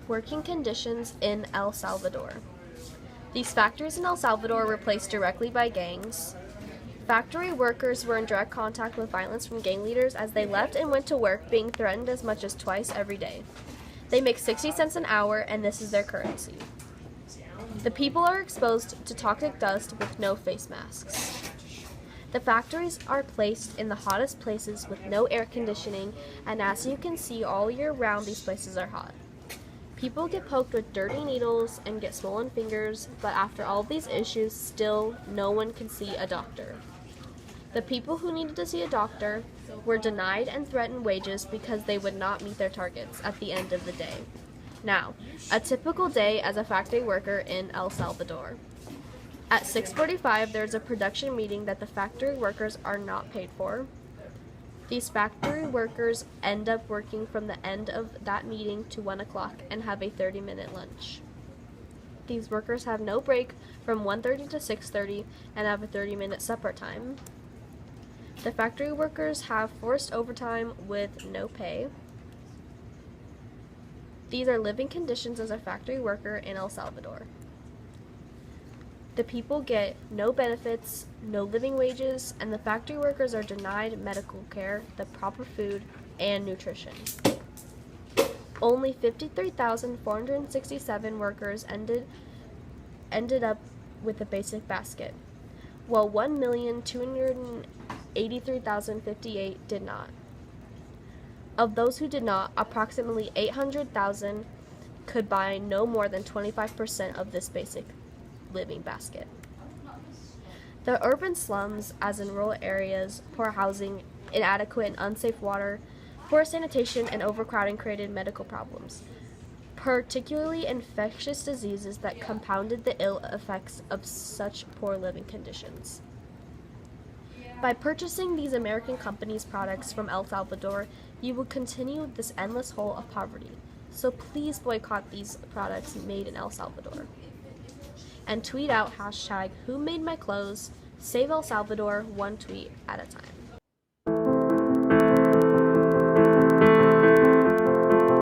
Working conditions in El Salvador. These factories in El Salvador were placed directly by gangs. Factory workers were in direct contact with violence from gang leaders as they left and went to work, being threatened as much as twice every day. They make 60 cents an hour, and this is their currency. The people are exposed to toxic dust with no face masks. The factories are placed in the hottest places with no air conditioning, and as you can see, all year round these places are hot. People get poked with dirty needles and get swollen fingers, but after all of these issues, still no one can see a doctor. The people who needed to see a doctor were denied and threatened wages because they would not meet their targets at the end of the day. Now, a typical day as a factory worker in El Salvador. At 6:45, there's a production meeting that the factory workers are not paid for. These factory workers end up working from the end of that meeting to 1 o'clock and have a 30-minute lunch. These workers have no break from 1:30 to 6:30 and have a 30-minute supper time. The factory workers have forced overtime with no pay. These are living conditions as a factory worker in El Salvador. The people get no benefits, no living wages, and the factory workers are denied medical care, the proper food, and nutrition. Only 53,467 workers ended up with a basic basket, while 1,283,058 did not. Of those who did not, approximately 800,000 could buy no more than 25% of this basic living basket. The urban slums, as in rural areas, poor housing, inadequate and unsafe water, poor sanitation, and overcrowding created medical problems, particularly infectious diseases that compounded the ill effects of such poor living conditions. By purchasing these American companies' products from El Salvador, you will continue this endless hole of poverty. So please boycott these products made in El Salvador. And tweet out #WhoMadeMyClothes, Save El Salvador, one tweet at a time.